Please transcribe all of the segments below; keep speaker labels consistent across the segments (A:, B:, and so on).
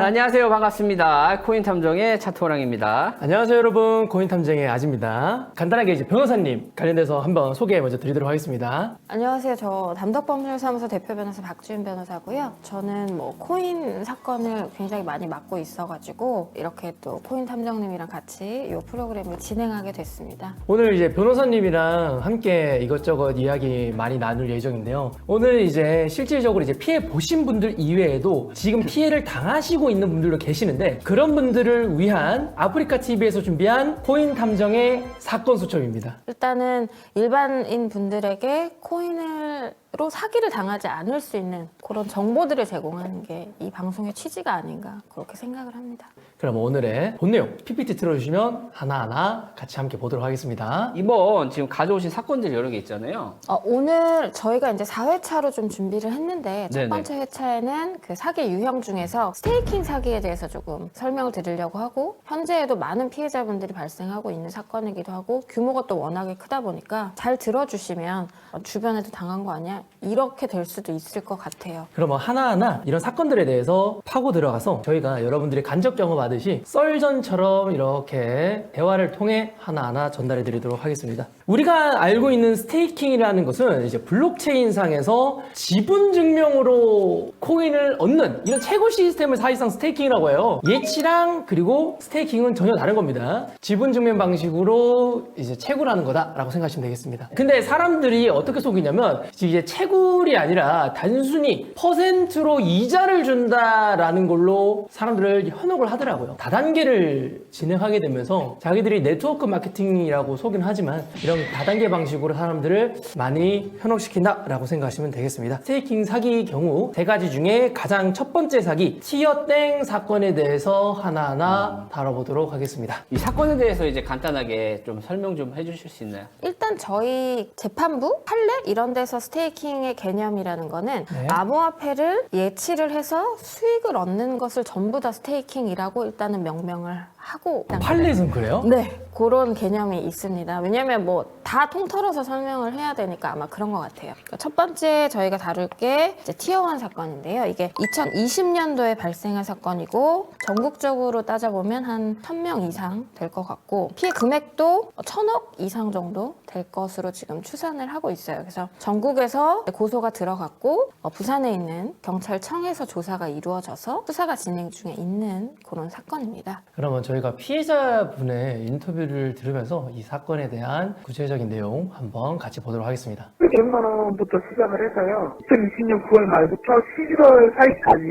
A: 안녕하세요. 반갑습니다. 코인 탐정의 차토랑입니다.
B: 안녕하세요 여러분, 코인탐정의 아지입니다. 간단하게 이제 변호사님 관련돼서 한번 소개 먼저 드리도록 하겠습니다.
C: 안녕하세요. 저 담덕법률사무소 대표 변호사 박주인 변호사고요. 저는 뭐 코인 사건을 굉장히 많이 맡고 있어가지고 이렇게 또 코인 탐정님이랑 같이 이 프로그램을 진행하게 됐습니다.
B: 오늘 이제 변호사님이랑 함께 이것저것 이야기 많이 나눌 예정인데요. 오늘 이제 실질적으로 이제 피해 보신 분들 이외에도 지금 피해를 당하시고 있는 분들도 계시는데, 그런 분들을 위한 아프리카 TV에서 준비한 코인 탐정의 사건 수첩입니다.
C: 일단은 일반인 분들에게 코인으로 사기를 당하지 않을 수 있는 그런 정보들을 제공하는 게 이 방송의 취지가 아닌가 그렇게 생각을 합니다.
B: 그럼 오늘의 본 내용 PPT 틀어주시면 하나하나 같이 함께 보도록 하겠습니다.
A: 이번 지금 가져오신 사건들이 여러 개 있잖아요.
C: 오늘 저희가 이제 4회차로 좀 준비를 했는데 첫
A: 네네.
C: 번째 회차에는 그 사기 유형 중에서 스테이킹 사기에 대해서 조금 설명을 드리려고 하고, 현재에도 많은 피해자분들이 발생하고 있는 사건이기도 하고 규모가 또 워낙에 크다 보니까 잘 들어주시면 주변에도 당한 거 아니야? 이렇게 될 수도 있을 것 같아요.
B: 그럼 하나하나 이런 사건들에 대해서 파고 들어가서 저희가 여러분들이 간접 경험하듯이 썰전처럼 이렇게 대화를 통해 하나하나 전달해 드리도록 하겠습니다. 우리가 알고 있는 스테이킹이라는 것은 이제 블록체인상에서 지분 증명으로 코인을 얻는 이런 채굴 시스템을 사실상 스테이킹이라고 해요. 예치랑 그리고 스테이킹은 전혀 다른 겁니다. 지분 증명 방식으로 이제 채굴하는 거다라고 생각하시면 되겠습니다. 근데 사람들이 어떻게 속이냐면, 이제 채굴이 아니라 단순히 퍼센트로 이자를 준다라는 걸로 사람들을 현혹을 하더라고요. 다단계를 진행하게 되면서 자기들이 네트워크 마케팅이라고 속이는 하지만 이런 다단계 방식으로 사람들을 많이 현혹시킨다라고 생각하시면 되겠습니다. 스테이킹 사기 경우 세 가지 중에 가장 첫 번째 사기, 티어땡 사건에 대해서 하나하나 다뤄보도록 하겠습니다.
A: 이 사건에 대해서 이제 간단하게 좀 설명 좀 해주실 수 있나요?
C: 일단 저희 재판부, 판례 이런 데서 스테이킹의 개념이라는 거는
B: 네.
C: 암호화폐를 예치를 해서 수익을 얻는 것을 전부 다 스테이킹이라고 일단은 명명을 하고,
B: 판례에서는 그래요?
C: 네, 그런 개념이 있습니다. 왜냐면 뭐 다 통틀어서 설명을 해야 되니까 아마 그런 것 같아요. 그러니까 첫 번째 저희가 다룰 게 이제 티어1 사건인데요. 이게 2020년도에 발생한 사건이고 전국적으로 따져보면 한 1000명 이상 될 것 같고, 피해 금액도 1000억 이상 정도 될 것으로 지금 추산을 하고 있어요. 그래서 전국에서 고소가 들어갔고 부산에 있는 경찰청에서 조사가 이루어져서 수사가 진행 중에 있는 그런 사건입니다.
B: 그러면 저희가 피해자분의 인터뷰를 들으면서 이 사건에 대한 구체적인 내용 한번 같이 보도록 하겠습니다.
D: 100만 원부터 시작을 해서요. 2020년 9월 말부터 11월 사이까지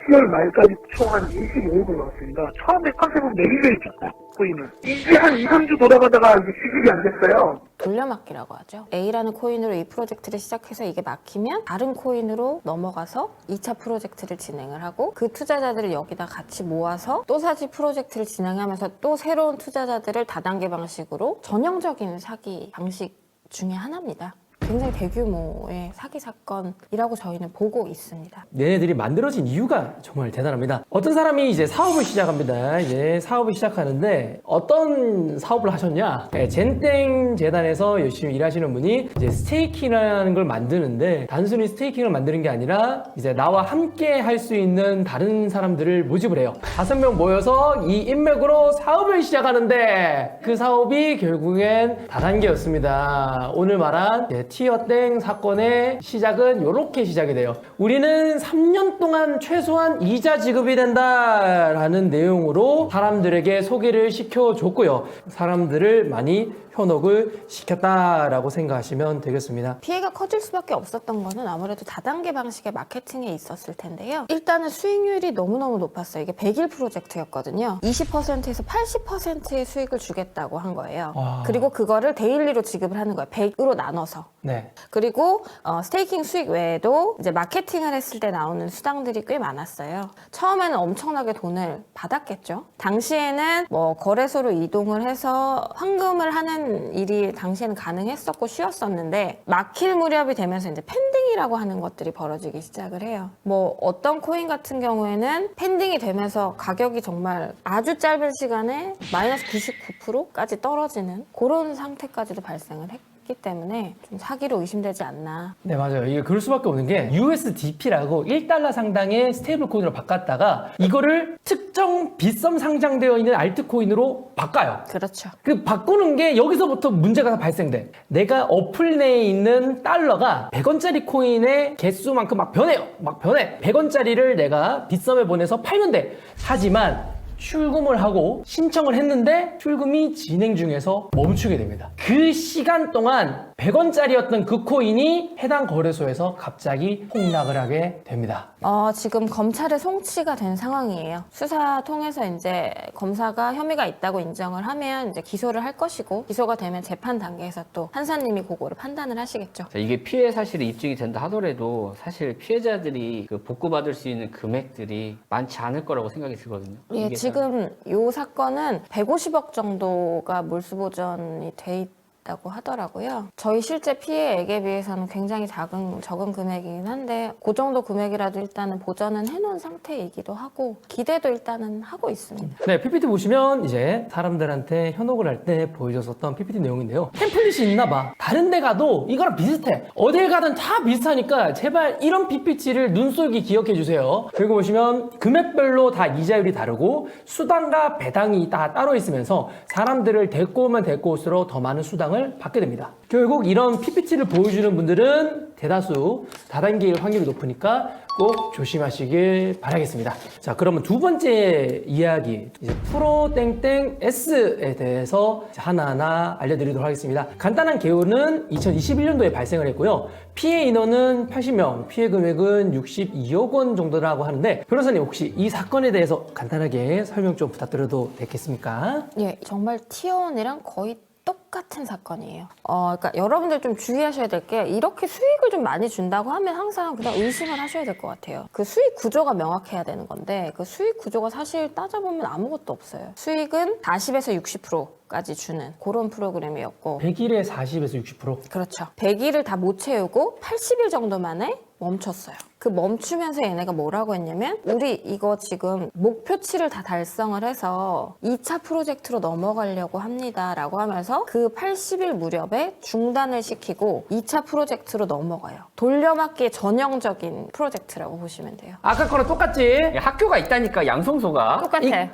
D: 10월 말까지 총 한 25억을 넣었습니다. 처음에 컨셉은 매일매일 줬다. 코인을. 이게 한 2, 3주 돌아가다가 이제 수습이 안 됐어요.
C: 돌려막기라고 하죠. A라는 코인으로 이 프로젝트를 시작해서 이게 막히면 다른 코인으로 넘어가서 2차 프로젝트를 진행을 하고, 그 투자자들을 여기다 같이 모아서 또 사지 프로젝트를 진행하면서 또 새로운 투자자들을 다단계 방식으로, 전형적인 사기 방식 중에 하나입니다. 굉장히 대규모의 사기 사건이라고 저희는 보고 있습니다.
B: 얘네들이 만들어진 이유가 정말 대단합니다. 어떤 사람이 이제 사업을 시작합니다. 이제 사업을 시작하는데 어떤 사업을 하셨냐? 젠땡 재단에서 열심히 일하시는 분이 이제 스테이킹이라는 걸 만드는데, 단순히 스테이킹을 만드는 게 아니라 이제 나와 함께 할 수 있는 다른 사람들을 모집을 해요. 5명 모여서 이 인맥으로 사업을 시작하는데, 그 사업이 결국엔 다단계였습니다. 오늘 말한 티어땡 사건의 시작은 이렇게 시작이 돼요. 우리는 3년 동안 최소한 이자 지급이 된다라는 내용으로 사람들에게 소개를 시켜줬고요. 사람들을 많이 현혹을 시켰다라고 생각하시면 되겠습니다.
C: 피해가 커질 수밖에 없었던 거는 아무래도 다단계 방식의 마케팅에 있었을 텐데요. 일단은 수익률이 너무너무 높았어요. 이게 100일 프로젝트였거든요. 20%에서 80%의 수익을 주겠다고 한 거예요.
B: 와.
C: 그리고 그거를 데일리로 지급을 하는 거예요. 100으로 나눠서.
B: 네.
C: 그리고 스테이킹 수익 외에도 이제 마케팅을 했을 때 나오는 수당들이 꽤 많았어요. 처음에는 엄청나게 돈을 받았겠죠. 당시에는 뭐 거래소로 이동을 해서 환금을 하는 일이 당시에는 가능했었고 쉬웠었는데, 막힐 무렵이 되면서 이제 팬딩이라고 하는 것들이 벌어지기 시작을 해요. 뭐 어떤 코인 같은 경우에는 팬딩이 되면서 가격이 정말 아주 짧은 시간에 마이너스 99%까지 떨어지는 그런 상태까지도 발생을 했고, 했기 때문에 좀 사기로 의심되지 않나.
B: 네, 맞아요. 이게 그럴 수밖에 없는 게 USDP라고 1달러 상당의 스테이블 코인으로 바꿨다가 이거를 특정 빗썸 상장되어 있는 알트코인으로 바꿔요.
C: 그렇죠.
B: 그 바꾸는 게 여기서부터 문제가 발생돼. 내가 어플 내에 있는 달러가 100원짜리 코인의 개수만큼 막 변해요. 막 변해. 100원짜리를 내가 빗썸에 보내서 팔면 돼. 하지만 출금을 하고 신청을 했는데 출금이 진행 중에서 멈추게 됩니다. 그 시간 동안 100원짜리였던 그 코인이 해당 거래소에서 갑자기 폭락을 하게 됩니다.
C: 지금 검찰에 송치가 된 상황이에요. 수사 통해서 이제 검사가 혐의가 있다고 인정을 하면 이제 기소를 할 것이고, 기소가 되면 재판 단계에서 또 판사님이 그거를 판단을 하시겠죠.
A: 자, 이게 피해 사실이 입증이 된다 하더라도 사실 피해자들이 그 복구받을 수 있는 금액들이 많지 않을 거라고 생각이 들거든요.
C: 예,
A: 이게
C: 지금 이 사건은 150억 정도가 몰수보전이 돼 있다고 하더라고요. 저희 실제 피해액에 비해서는 굉장히 적은 금액이긴 한데 그 정도 금액이라도 일단은 보전은 해놓은 상태이기도 하고 기대도 일단은 하고 있습니다.
B: 네, PPT 보시면 이제 사람들한테 현혹을 할 때 보여줬었던 PPT 내용인데요. 템플릿이 있나 봐. 다른 데 가도 이거랑 비슷해. 어딜 가든 다 비슷하니까 제발 이런 PPT를 눈속이 기억해 주세요. 그리고 보시면 금액별로 다 이자율이 다르고 수당과 배당이 다 따로 있으면서 사람들을 데리고 오면 데리고 올수록 더 많은 수당을 받게 됩니다. 결국 이런 PPT를 보여주는 분들은 대다수 다단계일 확률이 높으니까 꼭 조심하시길 바라겠습니다. 자, 그러면 두 번째 이야기, 이제 프로땡땡S에 대해서 하나하나 알려드리도록 하겠습니다. 간단한 개요는 2021년도에 발생을 했고요. 피해 인원은 80명, 피해 금액은 62억 원 정도라고 하는데, 변호사님 혹시 이 사건에 대해서 간단하게 설명 좀 부탁드려도 되겠습니까?
C: 예, 정말 티어원이랑 거의 똑같은 사건이에요. 그러니까 여러분들 좀 주의하셔야 될 게 이렇게 수익을 좀 많이 준다고 하면 항상 그냥 의심을 하셔야 될 것 같아요. 그 수익 구조가 명확해야 되는 건데 그 수익 구조가 사실 따져보면 아무것도 없어요. 수익은 40에서 60%까지 주는 그런 프로그램이었고
B: 100일에 40에서 60%?
C: 그렇죠. 100일을 다 못 채우고 80일 정도 만에 멈췄어요. 그 멈추면서 얘네가 뭐라고 했냐면 우리 이거 지금 목표치를 다 달성을 해서 2차 프로젝트로 넘어가려고 합니다 라고 하면서 그 80일 무렵에 중단을 시키고 2차 프로젝트로 넘어가요. 돌려막기의 전형적인 프로젝트라고 보시면 돼요.
B: 아까 거랑 똑같지?
A: 학교가 있다니까 양성소가.
C: 똑같아.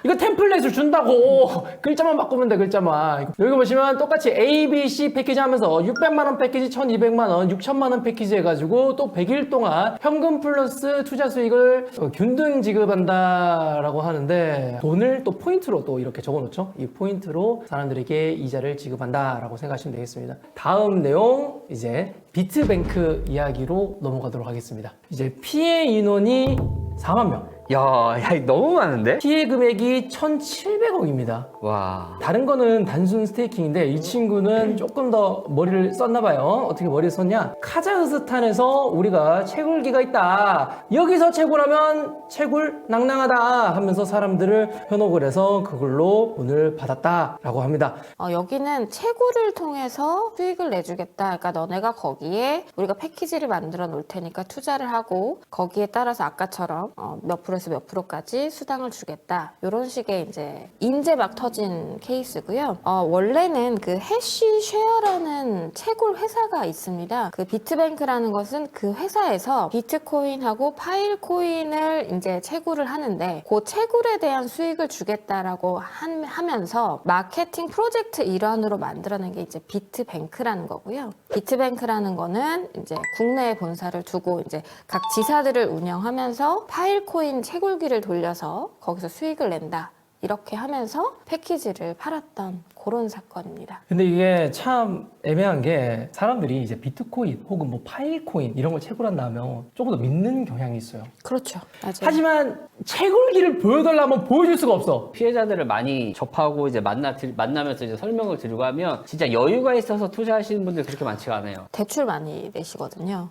B: 이거 템플릿을 준다고. 글자만 바꾸면 돼, 글자만. 여기 보시면 똑같이 A, B, C 패키지 하면서 600만 원 패키지, 1200만 원, 6천만 원 패키지 해가지고 또 100일 동안 현금 플러스 투자 수익을 균등 지급한다라고 하는데 돈을 또 포인트로 또 이렇게 적어놓죠. 이 포인트로 사람들에게 이자를 지급한다라고 생각하시면 되겠습니다. 다음 내용 이제 비트뱅크 이야기로 넘어가도록 하겠습니다. 이제 피해 인원이 4만 명.
A: 야, 이거 너무 많은데?
B: 피해 금액이 1,700억입니다.
A: 와.
B: 다른 거는 단순 스테이킹인데 이 친구는 조금 더 머리를 썼나 봐요. 어떻게 머리를 썼냐? 카자흐스탄에서 우리가 채굴기가 있다. 여기서 채굴하면 채굴 낭낭하다 하면서 사람들을 현혹을 해서 그걸로 돈을 받았다라고 합니다.
C: 여기는 채굴을 통해서 수익을 내주겠다. 그러니까 너네가 거기에 우리가 패키지를 만들어 놓을 테니까 투자를 하고 거기에 따라서 아까처럼 몇 프로에서 몇 프로까지 수당을 주겠다. 이런 식의 이제 인제 막 터진 케이스고요. 원래는 그 해시쉐어라는 채굴 회사가 있습니다. 그 비트뱅크라는 것은 그 회사에서 비트코인하고 파일코인을 이제 채굴을 하는데 그 채굴에 대한 수익을 주겠다라고 하면서 마케팅 프로젝트 일환으로 만들어낸 게 이제 비트뱅크라는 거고요. 비트뱅크라는 거는 이제 국내에 본사를 두고 이제 각 지사들을 운영하면서 파일코인 채굴기를 돌려서 거기서 수익을 낸다. 이렇게 하면서 패키지를 팔았던 그런 사건입니다.
B: 근데 이게 참 애매한 게 사람들이 이제 비트코인 혹은 뭐 파일코인 이런 걸 채굴한다면 조금 더 믿는 경향이 있어요.
C: 그렇죠. 맞아요.
B: 하지만 채굴기를 보여달라면 보여줄 수가 없어.
A: 피해자들을 많이 접하고 이제 만나면서 이제 설명을 드리고 하면 진짜 여유가 있어서 투자하시는 분들 그렇게 많지가 않아요.
C: 대출 많이 내시거든요.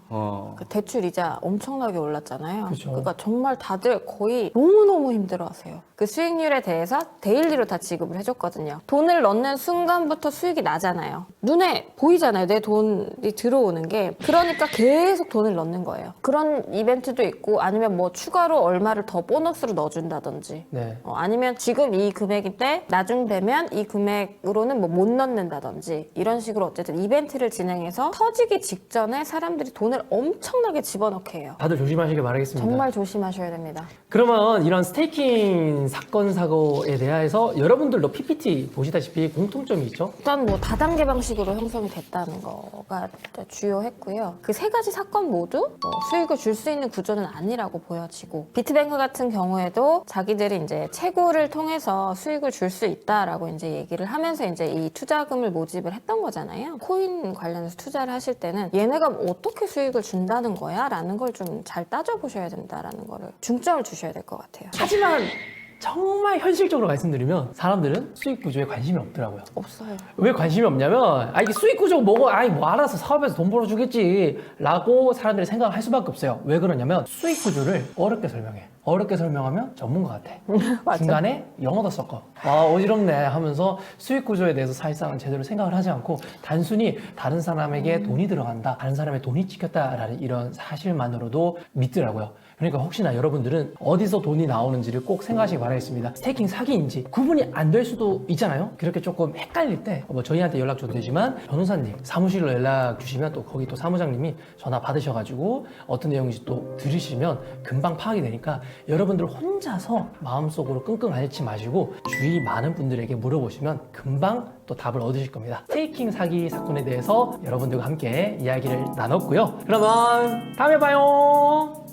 C: 그 대출 이자 엄청나게 올랐잖아요.
B: 그렇죠.
C: 그러니까 정말 다들 거의 너무너무 힘들어하세요. 그 수익률에 대해서 데일리로 다 지급을 해줬거든요. 돈을 넣는 여는 순간부터 수익이 나잖아요. 눈에 보이잖아요. 내 돈이 들어오는 게. 그러니까 계속 돈을 넣는 거예요. 그런 이벤트도 있고 아니면 뭐 추가로 얼마를 더 보너스로 넣어준다든지
B: 네.
C: 아니면 지금 이 금액인데 나중 되면 이 금액으로는 뭐 못 넣는다든지 이런 식으로 어쨌든 이벤트를 진행해서 터지기 직전에 사람들이 돈을 엄청나게 집어넣게 해요.
B: 다들 조심하시길 바라겠습니다.
C: 정말 조심하셔야 됩니다.
B: 그러면 이런 스테이킹 사건 사고에 대해서 여러분들도 PPT 보시다시피 공통점이 있죠?
C: 일단 뭐 다단계 방식으로 형성이 됐다는 거가 주요했고요. 그 세 가지 사건 모두 수익을 줄 수 있는 구조는 아니라고 보여지고 비트뱅크 같은 경우에도 자기들이 이제 채굴을 통해서 수익을 줄 수 있다라고 이제 얘기를 하면서 이제 이 투자금을 모집을 했던 거잖아요. 코인 관련해서 투자를 하실 때는 얘네가 어떻게 수익을 준다는 거야? 라는 걸 좀 잘 따져보셔야 된다라는 거를 중점을 주셔야 될 것 같아요.
B: 하지만 정말 현실적으로 말씀드리면 사람들은 수익 구조에 관심이 없더라고요.
C: 없어요.
B: 왜 관심이 없냐면 이게 수익 구조 뭐고 뭐 알아서 사업에서 돈 벌어주겠지 라고 사람들이 생각을 할 수밖에 없어요. 왜 그러냐면 수익 구조를 어렵게 설명해. 어렵게 설명하면 전문가 같아.
C: 맞아.
B: 중간에 영어도 섞어. 어지럽네 하면서 수익 구조에 대해서 사실상은 제대로 생각을 하지 않고 단순히 다른 사람에게 돈이 들어간다, 다른 사람의 돈이 찍혔다라는 이런 사실만으로도 믿더라고요. 그러니까 혹시나 여러분들은 어디서 돈이 나오는지를 꼭 생각하시기 바라겠습니다. 스테이킹 사기인지 구분이 안 될 수도 있잖아요. 그렇게 조금 헷갈릴 때 뭐 저희한테 연락 줘도 되지만 변호사님 사무실로 연락 주시면 또 거기 또 사무장님이 전화 받으셔가지고 어떤 내용인지 또 들으시면 금방 파악이 되니까 여러분들 혼자서 마음속으로 끙끙 앓지 마시고 주위 많은 분들에게 물어보시면 금방 또 답을 얻으실 겁니다. 스테이킹 사기 사건에 대해서 여러분들과 함께 이야기를 나눴고요. 그러면 다음에 봐요.